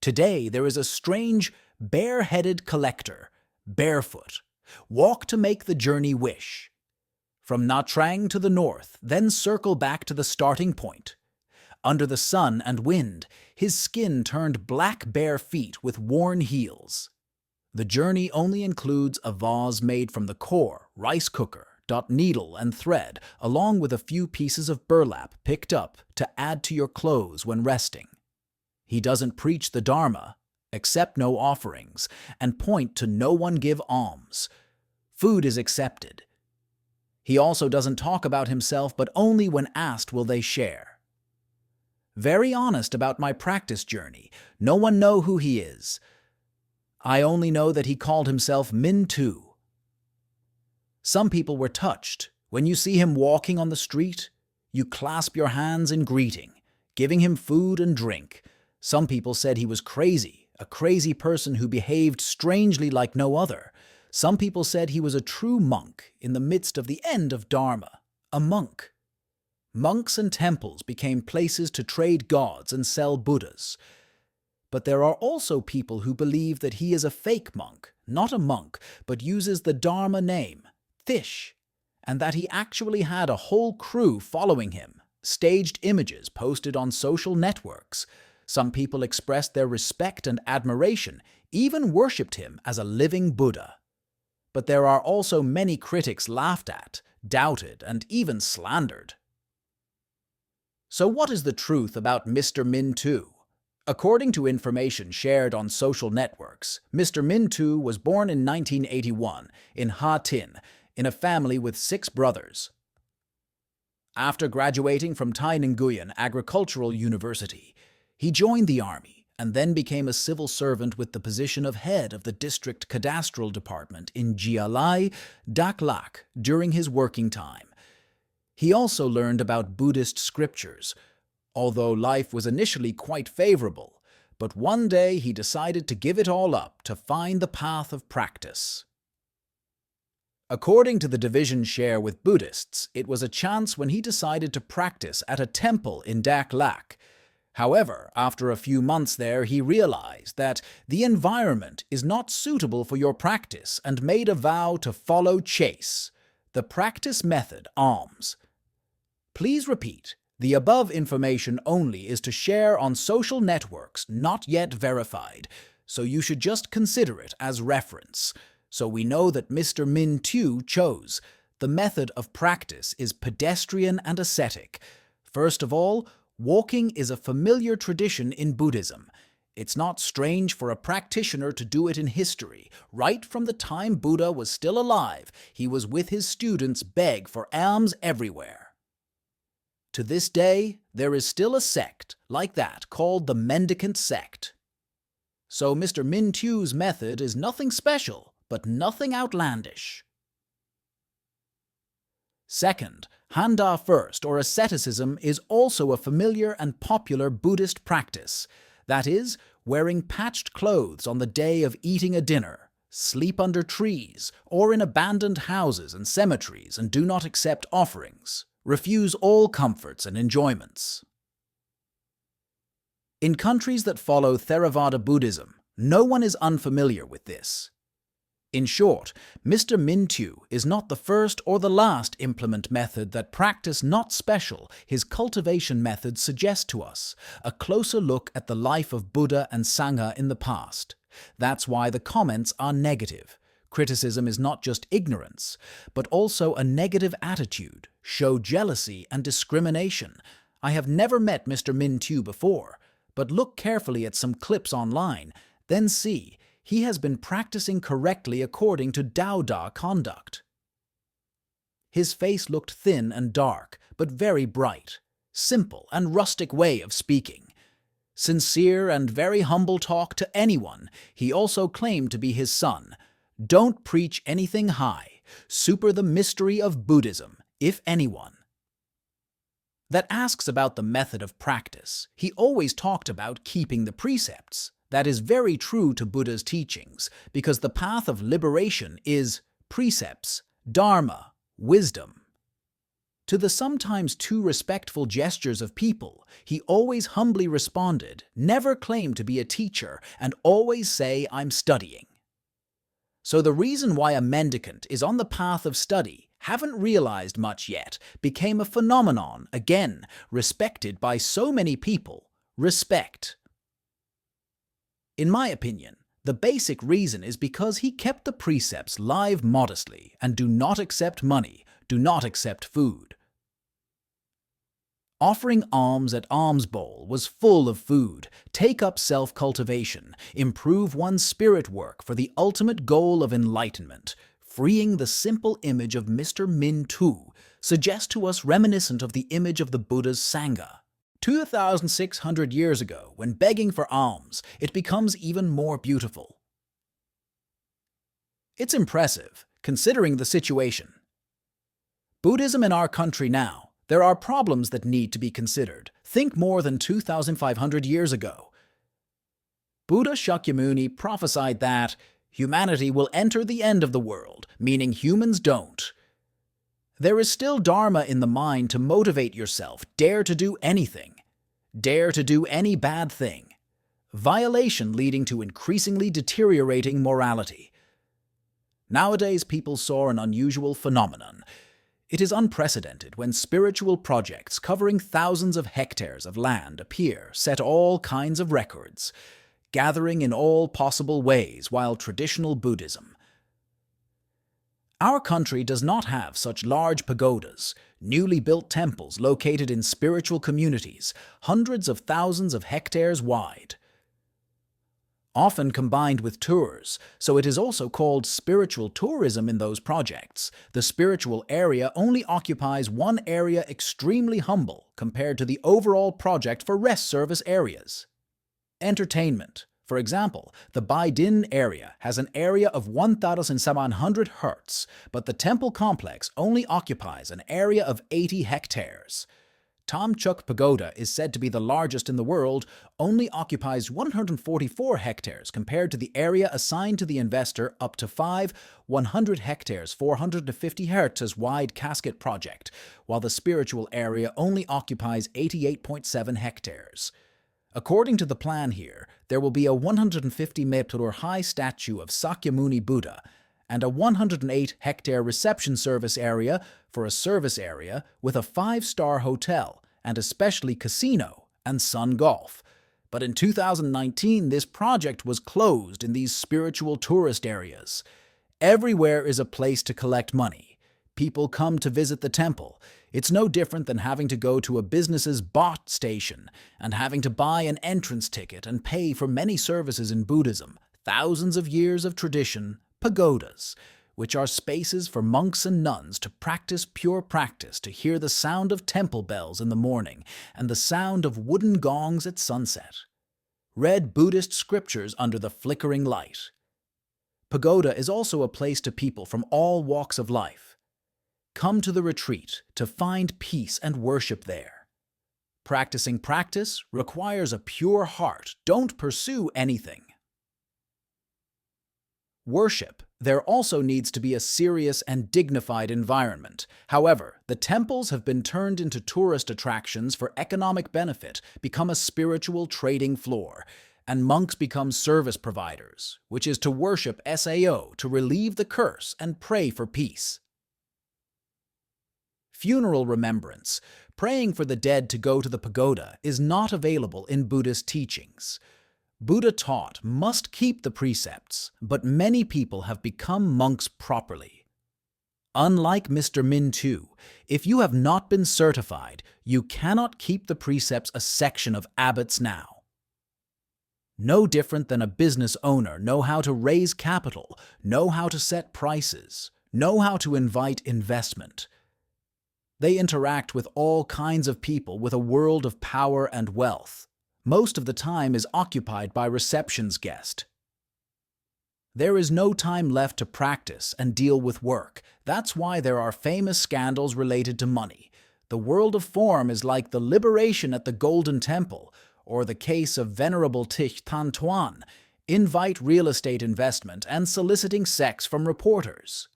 Today there is a strange, bare-headed collector, barefoot, walk to make the journey wish. From Nha Trang to the north, then circle back to the starting point. Under the sun and wind, his skin turned black bare feet with worn heels. The journey only includes a vase made from the core, rice cooker, needle and thread, along with a few pieces of burlap picked up to add to your clothes when resting. He doesn't preach the Dharma, accept no offerings, and point to no one give alms. Food is accepted. He also doesn't talk about himself, but only when asked will they share. Very honest about my practice journey. No one know who he is. I only know that he called himself Minh Tue. Some people were touched. When you see him walking on the street, you clasp your hands in greeting, giving him food and drink. Some people said he was crazy, a crazy person who behaved strangely like no other. Some people said he was a true monk in the midst of the end of Dharma, a monk. Monks and temples became places to trade gods and sell Buddhas. But there are also people who believe that he is a fake monk, not a monk, but uses the Dharma name, Thich, and that he actually had a whole crew following him, staged images posted on social networks. Some people expressed their respect and admiration, even worshipped him as a living Buddha. But there are also many critics laughed at, doubted, and even slandered. So what is the truth about Mr. Minh Tue? According to information shared on social networks, Mr. Minh Tue was born in 1981 in Ha Tin, in a family with 6 brothers. After graduating from Thai Nguyen Agricultural University, he joined the army and then became a civil servant with the position of head of the district cadastral department in Gia Lai, Dak Lak during his working time. He also learned about Buddhist scriptures, although life was initially quite favorable, but one day he decided to give it all up to find the path of practice. According to the division share with Buddhists, it was a chance when he decided to practice at a temple in Dak Lak. However, after a few months there, he realized that the environment is not suitable for your practice and made a vow to follow Chase, the practice method alms. Please repeat, the above information only is to share on social networks not yet verified, so you should just consider it as reference. So we know that Mr. Minh Tue chose. The method of practice is pedestrian and ascetic. First of all, walking is a familiar tradition in Buddhism. It's not strange for a practitioner to do it in history. Right from the time Buddha was still alive, he was with his students beg for alms everywhere. To this day, there is still a sect like that called the Mendicant sect. So Mr. Minh Tue's method is nothing special, but nothing outlandish. Second, Handa first, or asceticism, is also a familiar and popular Buddhist practice. That is, wearing patched clothes on the day of eating a dinner, sleep under trees, or in abandoned houses and cemeteries, and do not accept offerings, refuse all comforts and enjoyments. In countries that follow Theravada Buddhism, no one is unfamiliar with this. In short, Mr. Minh Tue is not the first or the last implement method that practice not special. His cultivation methods suggest to us a closer look at the life of Buddha and Sangha in the past. That's why the comments are negative. Criticism is not just ignorance, but also a negative attitude, show jealousy and discrimination. I have never met Mr. Minh Tue before, but look carefully at some clips online, then see he has been practicing correctly according to Dao Da conduct. His face looked thin and dark, but very bright. Simple and rustic way of speaking. Sincere and very humble talk to anyone. He also claimed to be his son. Don't preach anything high. Super the mystery of Buddhism, if anyone. That asks about the method of practice. He always talked about keeping the precepts. That is very true to Buddha's teachings, because the path of liberation is precepts, dharma, wisdom. To the sometimes too respectful gestures of people, he always humbly responded, never claimed to be a teacher, and always say, "I'm studying." So the reason why a mendicant is on the path of study, haven't realized much yet, became a phenomenon, again, respected by so many people. Respect. In my opinion, the basic reason is because he kept the precepts live modestly and do not accept money, do not accept food. Offering alms at alms bowl was full of food, take up self-cultivation, improve one's spirit work for the ultimate goal of enlightenment, freeing the simple image of Mr. Minh Tue, suggests to us reminiscent of the image of the Buddha's Sangha. 2,600 years ago, when begging for alms, it becomes even more beautiful. It's impressive, considering the situation. Buddhism in our country now, there are problems that need to be considered. Think more than 2,500 years ago. Buddha Shakyamuni prophesied that humanity will enter the end of the world, meaning humans don't. There is still Dharma in the mind to motivate yourself, dare to do anything. Dare to do any bad thing. Violation leading to increasingly deteriorating morality. Nowadays people saw an unusual phenomenon. It is unprecedented when spiritual projects covering thousands of hectares of land appear, set all kinds of records, gathering in all possible ways while traditional Buddhism. Our country does not have such large pagodas, newly built temples located in spiritual communities, hundreds of thousands of hectares wide. Often combined with tours, so it is also called spiritual tourism in those projects. The spiritual area only occupies one area extremely humble compared to the overall project for rest service areas. Entertainment. For example, the Bai Din area has an area of 1,700 hertz, but the temple complex only occupies an area of 80 hectares. Tam Chuk Pagoda is said to be the largest in the world, only occupies 144 hectares compared to the area assigned to the investor up to 100 hectares 450 hertz wide casket project, while the spiritual area only occupies 88.7 hectares. According to the plan here, there will be a 150-meter high statue of Sakyamuni Buddha and a 108-hectare reception service area for a service area with a 5-star hotel and especially casino and sun golf. But in 2019, this project was closed in these spiritual tourist areas. Everywhere is a place to collect money. People come to visit the temple. It's no different than having to go to a business's bot station and having to buy an entrance ticket and pay for many services in Buddhism. Thousands of years of tradition, pagodas, which are spaces for monks and nuns to practice pure practice, to hear the sound of temple bells in the morning and the sound of wooden gongs at sunset. Read Buddhist scriptures under the flickering light. Pagoda is also a place to people from all walks of life. Come to the retreat to find peace and worship there. Practicing practice requires a pure heart. Don't pursue anything. Worship. There also needs to be a serious and dignified environment. However, the temples have been turned into tourist attractions for economic benefit, become a spiritual trading floor, and monks become service providers, which is to worship Sao, to relieve the curse and pray for peace. Funeral remembrance. Praying for the dead to go to the pagoda is not available in Buddhist teachings. Buddha taught must keep the precepts, but many people have become monks properly. Unlike Mr. Minh Tue, if you have not been certified, you cannot keep the precepts a section of abbots now. No different than a business owner know how to raise capital, know how to set prices, know how to invite investment. They interact with all kinds of people with a world of power and wealth. Most of the time is occupied by reception's guest. There is no time left to practice and deal with work. That's why there are famous scandals related to money. The world of form is like the liberation at the Golden Temple, or the case of Venerable Thich Minh Tue, invite real estate investment and soliciting sex from reporters.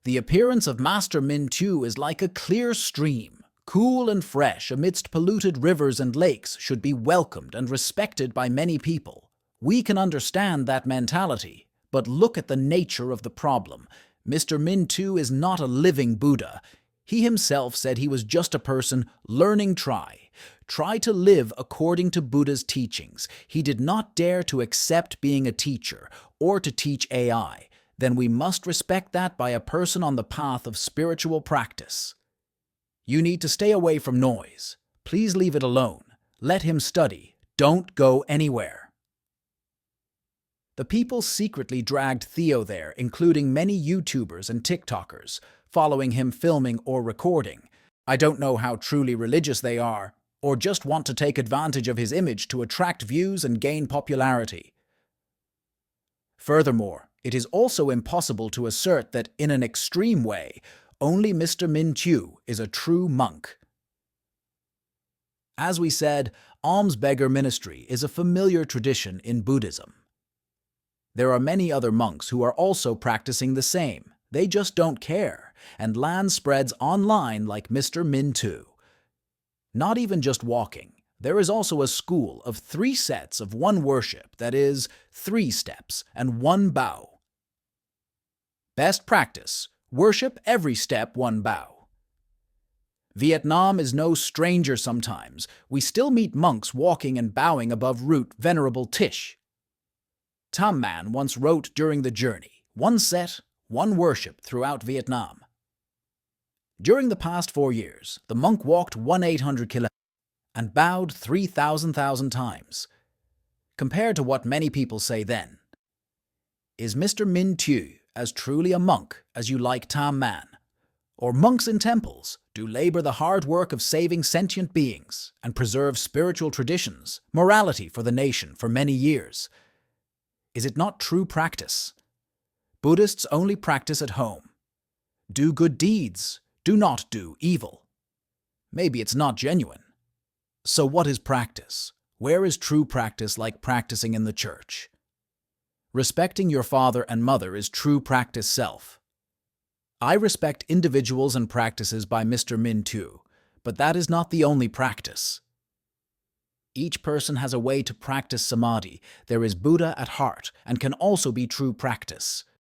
The appearance of Master Minh Tue is like a clear stream, cool and fresh amidst polluted rivers and lakes, should be welcomed and respected by many people. We can understand that mentality, but look at the nature of the problem. Mr. Minh Tue is not a living Buddha. He himself said he was just a person learning try to live according to Buddha's teachings. He did not dare to accept being a teacher or to teach AI. Then we must respect that by a person on the path of spiritual practice. You need to stay away from noise. Please leave it alone. Let him study. Don't go anywhere. The people secretly dragged Theo there, including many YouTubers and TikTokers, following him filming or recording. I don't know how truly religious they are, or just want to take advantage of his image to attract views and gain popularity. Furthermore, it is also impossible to assert that in an extreme way, only Mr. Minh Tue is a true monk. As we said, alms beggar ministry is a familiar tradition in Buddhism. There are many other monks who are also practicing the same. They just don't care, and land spreads online like Mr. Minh Tue. Not even just walking. There is also a school of 3 sets of one worship, that is, 3 steps and 1 bow. Best practice: worship every step 1 bow. Vietnam is no stranger sometimes. We still meet monks walking and bowing above root. Venerable Thich Minh once wrote during the journey, 1 set, 1 worship throughout Vietnam. During the past 4 years, the monk walked 1,800 kilometers and bowed 3,000 times. Compared to what many people say then, is Mr. Minh Tue as truly a monk as you like Thich Minh? Or monks in temples do labor the hard work of saving sentient beings and preserve spiritual traditions, morality for the nation for many years? Is it not true practice? Buddhists only practice at home. Do good deeds, do not do evil. Maybe it's not genuine. So what is practice? Where is true practice like practicing in the church? Respecting your father and mother is true practice self. I respect individuals and practices by Mr. Minh Tue, but that is not the only practice. Each person has a way to practice samadhi. There is Buddha at heart and can also be true practice.